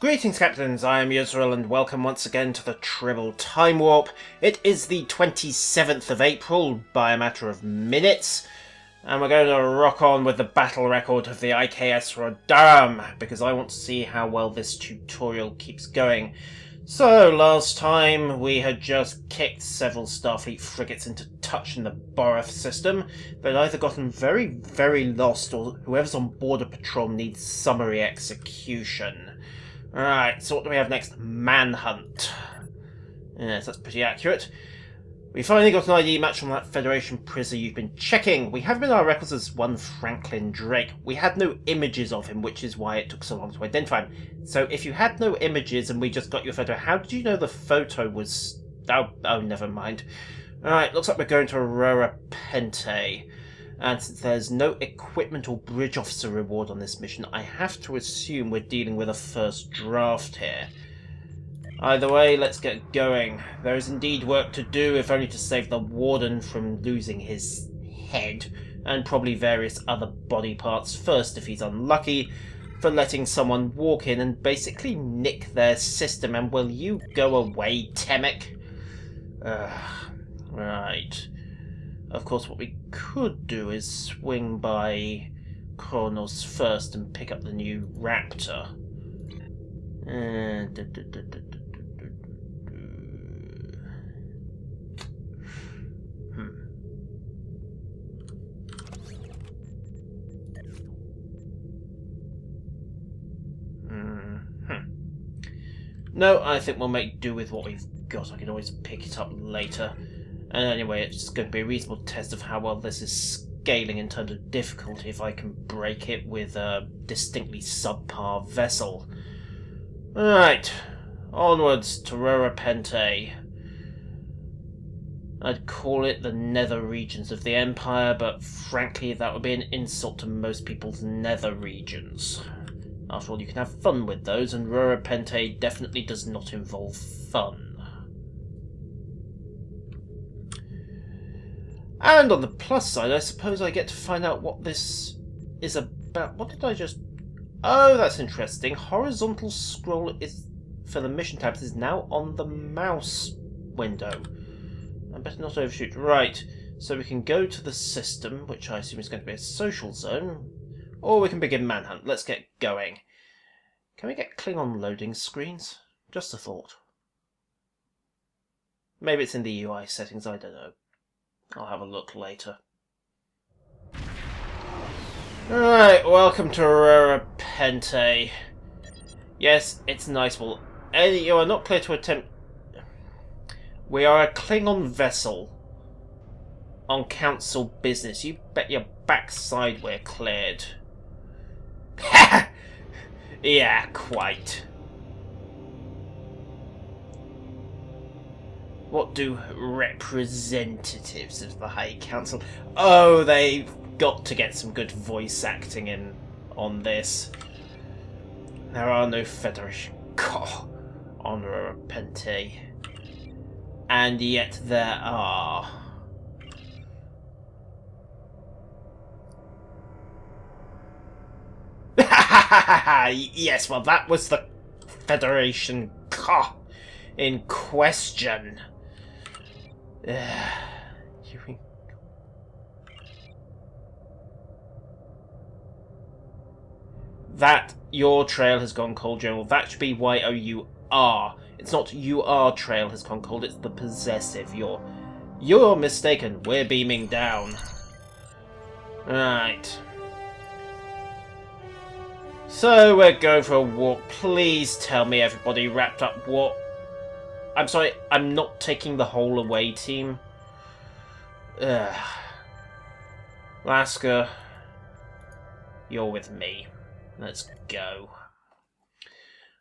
Greetings, Captains, I am Yusril, and welcome once again to the Tribble Timewarp. It is the 27th of April, by a matter of minutes, and we're going to rock on with the battle record of the IKS Rodaram, because I want to see how well this tutorial keeps going. So, last time we had just kicked several Starfleet frigates into touch in the Boroth system. They'd either gotten very, very lost, or whoever's on board a patrol needs summary execution. Right, so what do we have next? Manhunt. Yes, that's pretty accurate. We finally got an ID match from that Federation prisoner you've been checking. We have him in our records as one Franklin Drake. We had no images of him, which is why it took so long to identify him. So if you had no images and we just got your photo, how did you know the photo was... Oh, never mind. Alright, looks like we're going to Rura Penthe. And since there's no equipment or bridge officer reward on this mission, I have to assume we're dealing with a first draft here. Either way, let's get going. There is indeed work to do, if only to save the Warden from losing his head, and probably various other body parts first if he's unlucky, for letting someone walk in and basically nick their system. And will you go away, Temek? Right. Of course, what we could do is swing by Kronos first and pick up the new Raptor. No, I think we'll make do with what we've got. I can always pick it up later. And anyway, it's going to be a reasonable test of how well this is scaling in terms of difficulty if I can break it with a distinctly subpar vessel. Alright, onwards to Rura Penthe. I'd call it the nether regions of the Empire, but frankly that would be an insult to most people's nether regions. After all, you can have fun with those, and Rura Penthe definitely does not involve fun. And on the plus side, I suppose I get to find out what this is about. What did I just... Oh, that's interesting. Horizontal scroll is for the mission tabs is now on the mouse window. I better not overshoot. Right, so we can go to the system, which I assume is going to be a social zone, or we can begin Manhunt. Let's get going. Can we get Klingon loading screens? Just a thought. Maybe it's in the UI settings, I don't know. I'll have a look later. Alright, welcome to Rura Penthe. Yes, it's nice. Well, you are not clear to attempt... We are a Klingon vessel on council business. You bet your backside we're cleared. Yeah, quite. What do representatives of the High Council... Oh, they've got to get some good voice acting in on this. There are no Federation on Rura Penthe. And yet there are. Yes, well that was the Federation in question. That your trail has gone cold, General. That should be Y-O-U-R. It's not you-are trail has gone cold, it's the possessive. You're mistaken. We're beaming down. Right. So we're going for a walk. Please tell me everybody wrapped up what... I'm sorry, I'm not taking the whole away team. Lasker, you're with me. Let's go.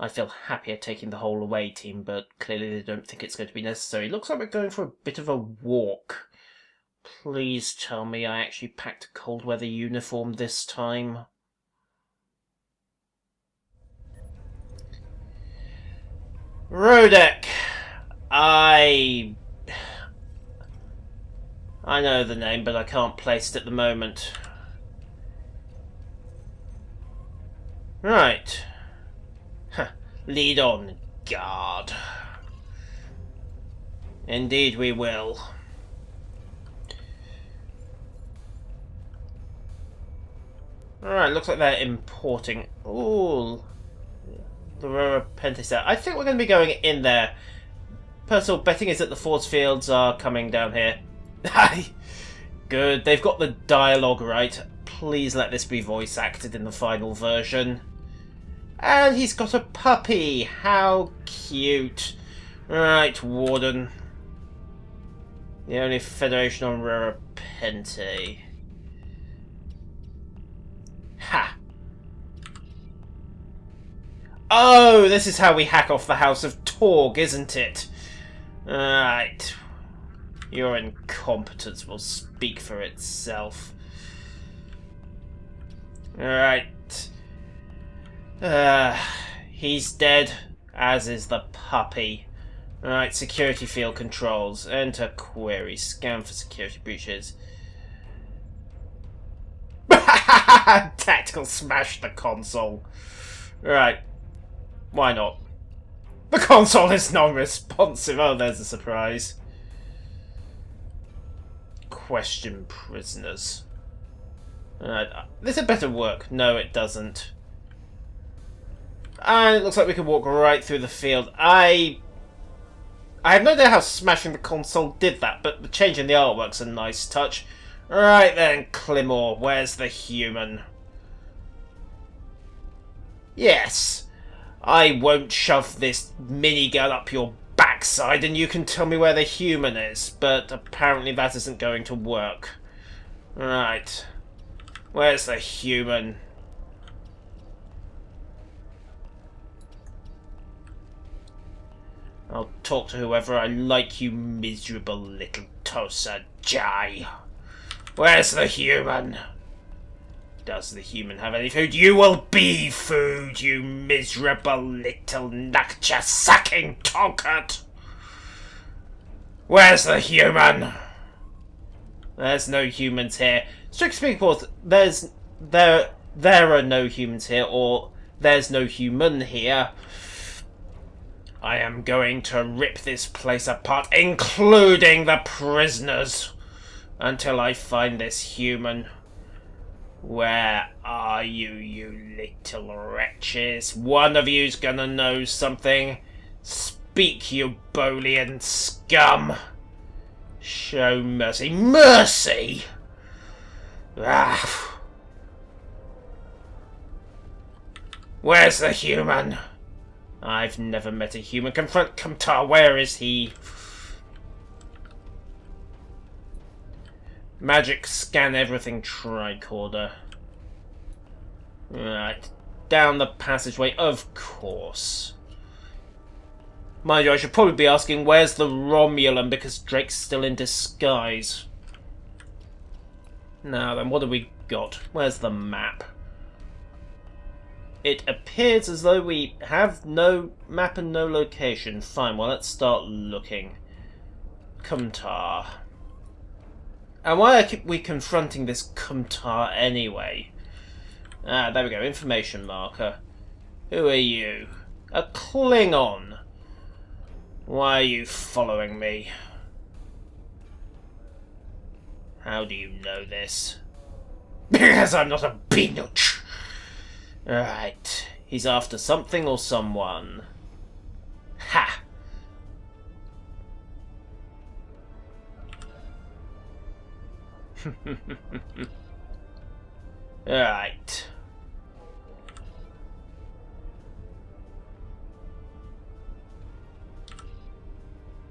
I feel happier taking the whole away team, but clearly they don't think it's going to be necessary. Looks like we're going for a bit of a walk. Please tell me I actually packed a cold weather uniform this time. Rodek! I know the name, but I can't place it at the moment. Right. Huh. Lead on, guard. Indeed we will. Alright, looks like they're importing. Ooh. The Rura Penthe set. I think we're going to be going in there. Personal betting is that the force fields are coming down here. Good. They've got the dialogue right. Please let this be voice acted in the final version. And he's got a puppy. How cute. Right, Warden. The only Federation on Rura Penthe. Ha! Oh, this is how we hack off the House of Torg, isn't it? Right. Your incompetence will speak for itself. Alright. He's dead, as is the puppy. Alright, security field controls. Enter query. Scan for security breaches. Tactical smash the console. Right. Why not? The console is non-responsive. Oh, there's a surprise. Question prisoners. This had better work. No, it doesn't. And it looks like we can walk right through the field. I have no idea how smashing the console did that, but the change in the artwork's a nice touch. Right then, Climor, where's the human? Yes, I won't shove this minigun up your backside and you can tell me where the human is, but apparently that isn't going to work. Right, where's the human? I'll talk to whoever I like, you miserable little Tosa Jai. Where's the human? Does the human have any food? You will be food, you miserable little Nakcha-sucking Tonkat! Where's the human? There's no humans here. Strictly speaking, there are no humans here, or there's no human here. I am going to rip this place apart, including the prisoners, until I find this human. Where are you, you little wretches? One of you's gonna know something. Speak, you Bolian scum. Show mercy. Mercy! Ah. Where's the human? I've never met a human. Confront Kumtar. Where is he? Magic scan everything tricorder. Right. Down the passageway, of course. Mind you, I should probably be asking where's the Romulan because Drake's still in disguise. Now then, what have we got? Where's the map? It appears as though we have no map and no location. Fine, well let's start looking. Kumtar. And why are we confronting this Kumtar anyway? Ah, there we go. Information marker. Who are you? A Klingon. Why are you following me? How do you know this? Because I'm not a beanuch. Right. He's after something or someone. Ha! Right.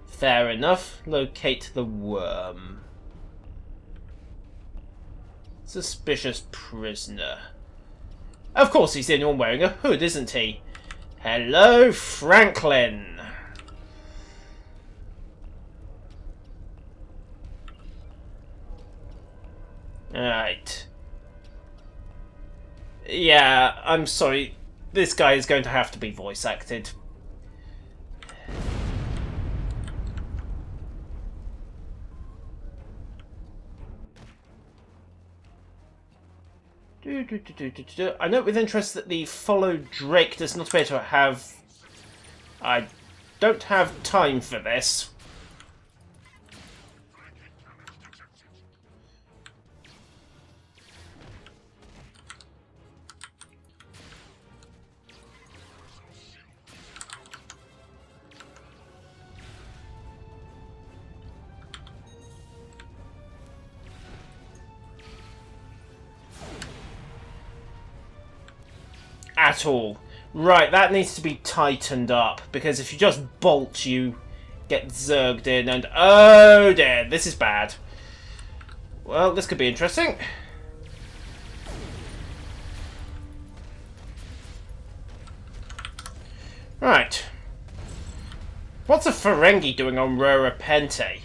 Fair enough. Locate the worm. Suspicious prisoner. Of course he's the only one wearing a hood, isn't he? Hello, Franklin. Alright. Yeah, I'm sorry. This guy is going to have to be voice acted. I note with interest that the follow Drake does not appear to have I don't have time for this. At all. Right, that needs to be tightened up, because if you just bolt, you get zerged in, and oh dear, this is bad. Well, this could be interesting. Right. What's a Ferengi doing on Rura Penthe?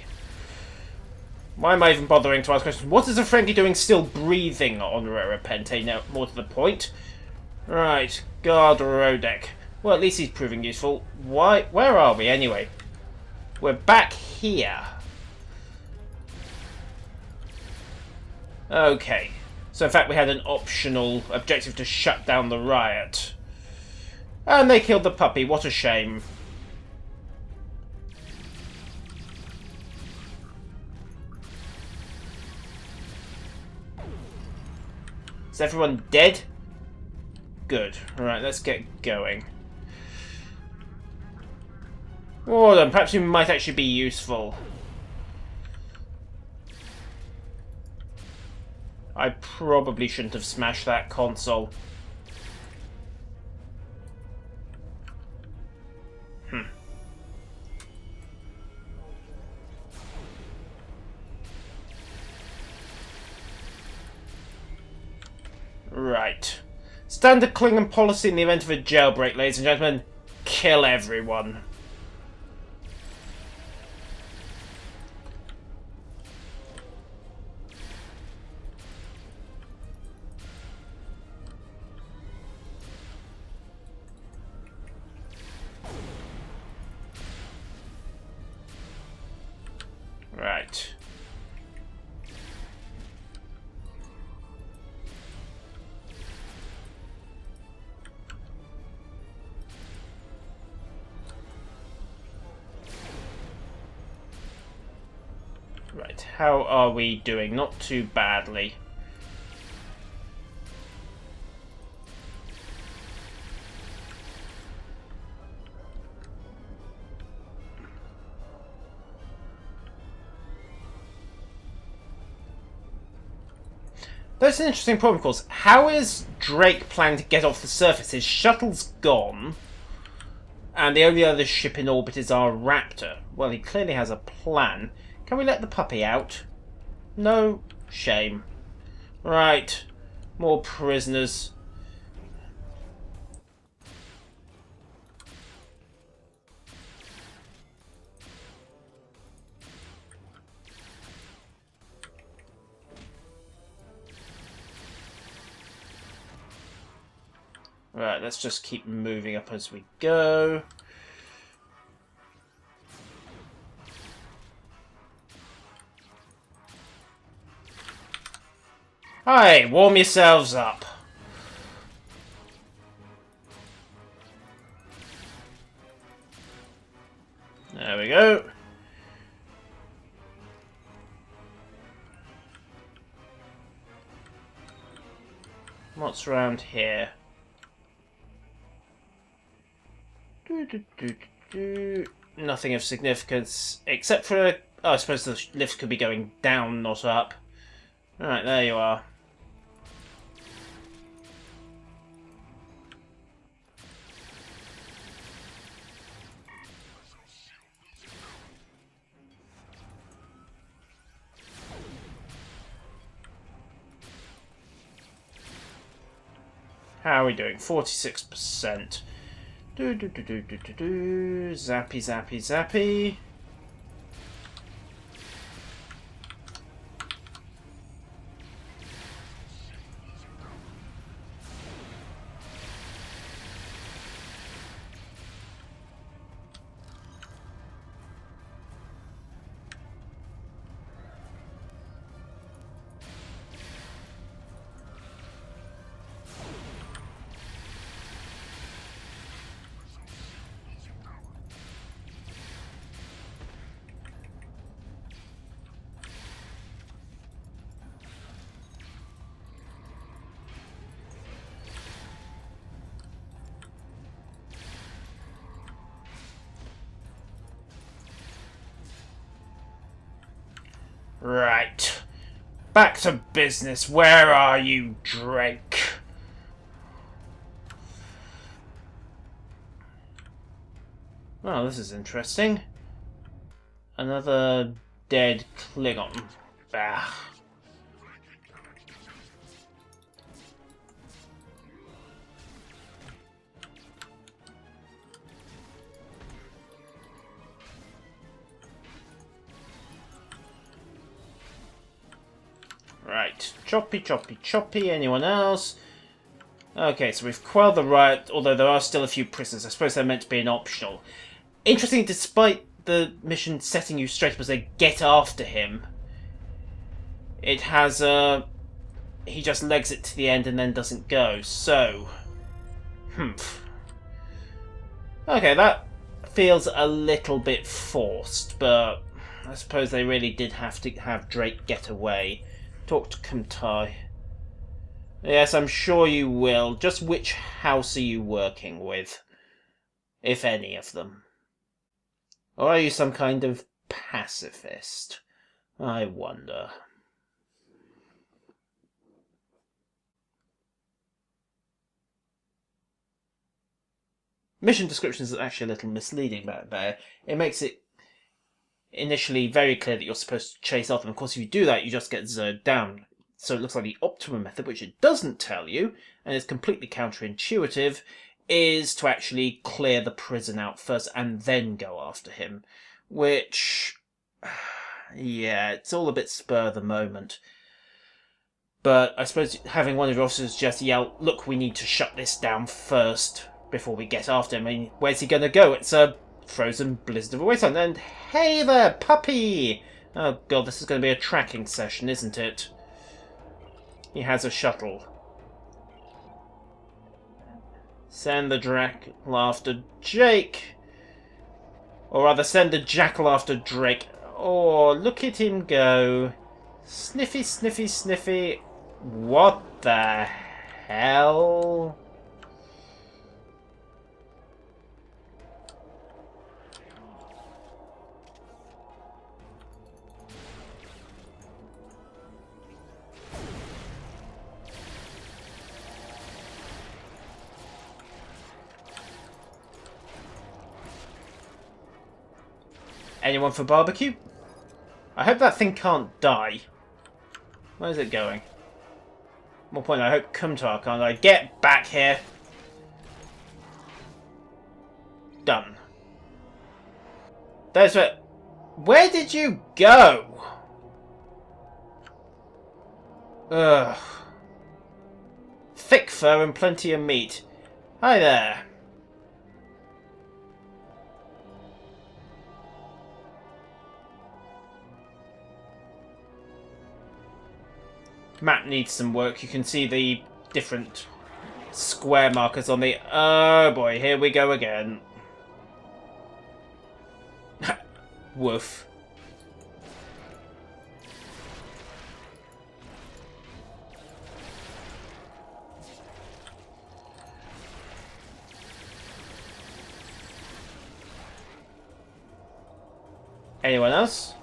Why am I even bothering to ask questions? What is a Ferengi doing still breathing on Rura Penthe? Now, more to the point. Right, guard Rodek. Well, at least he's proving useful. Why? Where are we anyway? We're back here. Okay. So in fact we had an optional objective to shut down the riot. And they killed the puppy. What a shame. Is everyone dead? Good. Alright, let's get going. Oh, then perhaps we might actually be useful. I probably shouldn't have smashed that console. Right. Standard Klingon policy in the event of a jailbreak, ladies and gentlemen. Kill everyone. Right. Right, how are we doing? Not too badly. That's an interesting problem, of course. How is Drake planning to get off the surface? His shuttle's gone, and the only other ship in orbit is our Raptor. Well, he clearly has a plan. Can we let the puppy out? No? Shame. Right. More prisoners. Right, let's just keep moving up as we go. Hi, warm yourselves up. There we go. What's around here? Nothing of significance, except for... Oh, I suppose the lift could be going down, not up. Alright, there you are. How are we doing? 46%. Zappy, zappy, zappy. Right. Back to business. Where are you, Drake? Oh, this is interesting. Another dead Klingon. Bah. Right. Choppy, choppy, choppy. Anyone else? Okay, so we've quelled the riot, although there are still a few prisoners. I suppose they're meant to be an optional. Interesting, despite the mission setting you straight up as a get after him, it has he just legs it to the end and then doesn't go. So, okay, that feels a little bit forced, but I suppose they really did have to have Drake get away. Talk to Kumtai. Yes, I'm sure you will. Just which house are you working with? If any of them. Or are you some kind of pacifist? I wonder. Mission descriptions are actually a little misleading back there. It makes it initially very clear that you're supposed to chase after them. Of course, if you do that, you just get zeroed down. So it looks like the optimum method, which it doesn't tell you, and is completely counterintuitive, is to actually clear the prison out first and then go after him. Which, yeah, it's all a bit spur of the moment. But I suppose having one of your officers just yell, look, we need to shut this down first before we get after him. I mean, where's he going to go? It's a frozen blizzard of a wasteland. And hey there, puppy! Oh god, this is going to be a tracking session, isn't it? He has a shuttle. Send the jackal after Jake. Or rather, send the jackal after Drake. Oh, look at him go. Sniffy, sniffy, sniffy. What the hell? Anyone for barbecue? I hope that thing can't die. Where's it going? More point, I hope Kumtar can't die. Get back here! Done. There's it. Where did you go? Ugh. Thick fur and plenty of meat. Hi there. Map needs some work. You can see the different square markers on the... Oh boy, here we go again. Woof. Anyone else?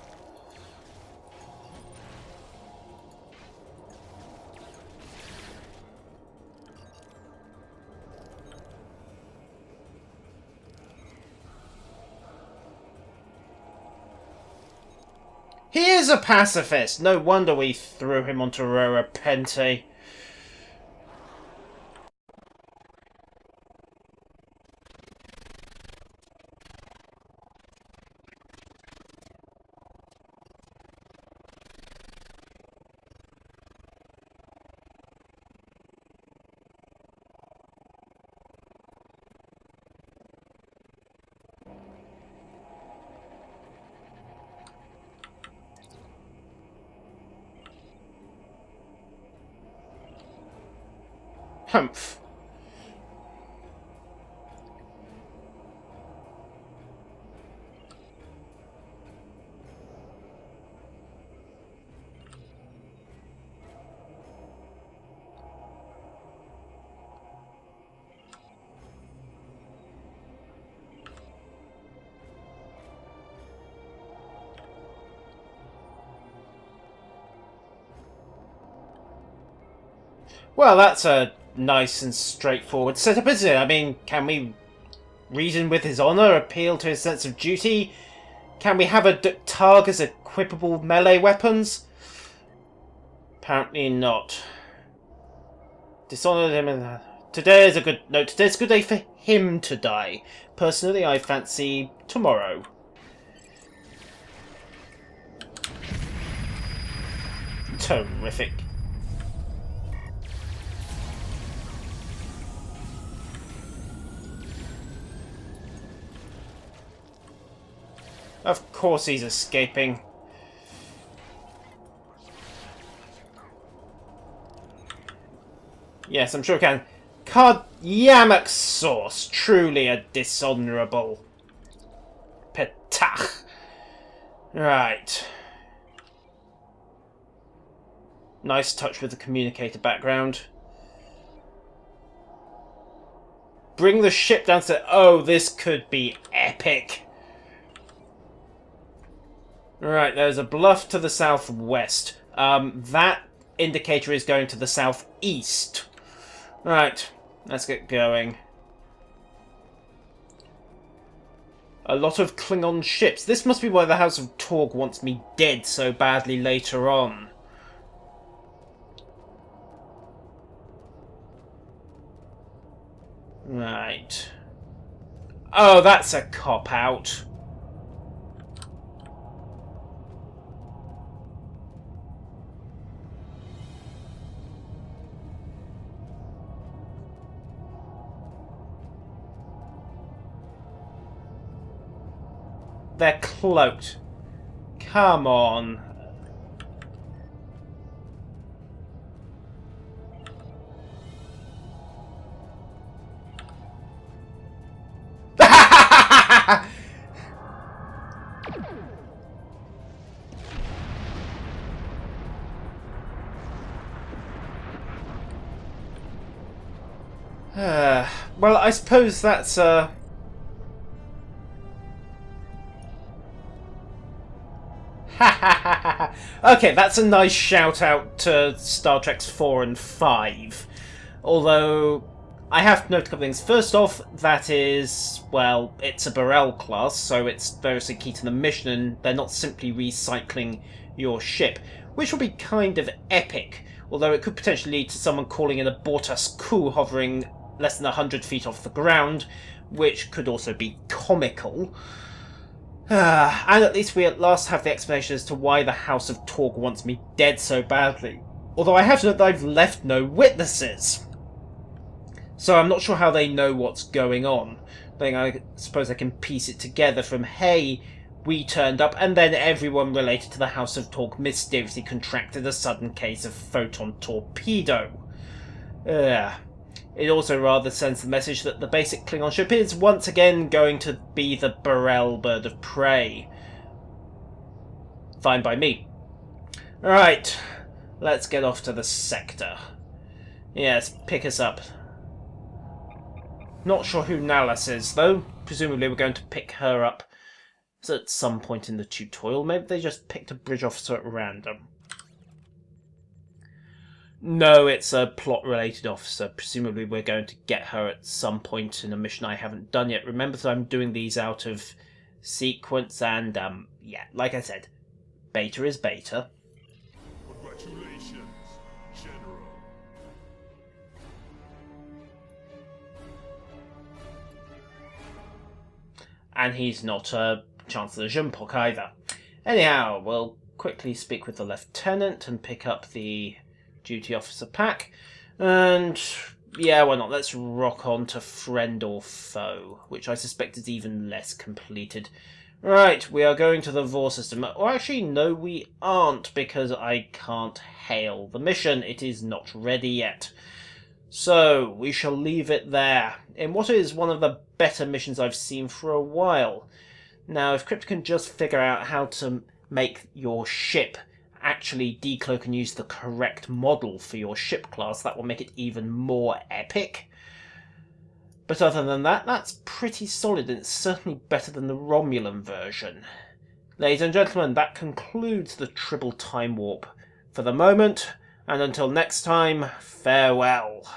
He is a pacifist! No wonder we threw him onto Rura Penthe. Humph. Well, that's a nice and straightforward setup, isn't it? I mean, can we reason with his honour, appeal to his sense of duty? Can we have a Targ as equipable melee weapons? Apparently not. Dishonoured him. Today's a good day for him to die. Personally, I fancy tomorrow. Terrific. Of course he's escaping. Yes, I'm sure we can. Card Yamak sauce, truly a dishonourable petach. Right. Nice touch with the communicator background. Bring the ship down to... Oh, this could be epic. Right, there's a bluff to the southwest. That indicator is going to the southeast. Right, let's get going. A lot of Klingon ships. This must be why the House of Torg wants me dead so badly later on. Right. Oh, that's a cop-out. They're cloaked. Come on. Well, I suppose that's okay, that's a nice shout out to Star Trek's 4 and 5. Although, I have to note a couple things. First off, that is, well, it's a Burrell class, so it's very key to the mission, and they're not simply recycling your ship, which will be kind of epic, although it could potentially lead to someone calling in a Bortas coup hovering less than 100 feet off the ground, which could also be comical. And at least we at last have the explanation as to why the House of Torg wants me dead so badly. Although I have to note that I've left no witnesses. So I'm not sure how they know what's going on. I suppose I can piece it together from, hey, we turned up, and then everyone related to the House of Torg mysteriously contracted a sudden case of photon torpedo. It also rather sends the message that the basic Klingon ship is once again going to be the Burrell bird of prey. Fine by me. Right, let's get off to the sector. Yes, pick us up. Not sure who Nalas is, though. Presumably we're going to pick her up at some point in the tutorial. Maybe they just picked a bridge officer at random. No, it's a plot-related officer. Presumably we're going to get her at some point in a mission I haven't done yet. Remember that I'm doing these out of sequence and, yeah, like I said, beta is beta. Congratulations, General. And he's not Chancellor Jumpok either. Anyhow, we'll quickly speak with the Lieutenant and pick up the duty officer pack, and yeah, why not? Let's rock on to friend or foe, which I suspect is even less completed. Right, we are going to the Vor system. Or actually, no, we aren't, because I can't hail the mission. It is not ready yet. So, we shall leave it there, in what is one of the better missions I've seen for a while. Now, if Crypt can just figure out how to make your ship actually decloak and use the correct model for your ship class, that will make it even more epic. But other than that, that's pretty solid, and it's certainly better than the Romulan version. Ladies and gentlemen, that concludes the Tribble Time Warp. For the moment, And until next time, farewell.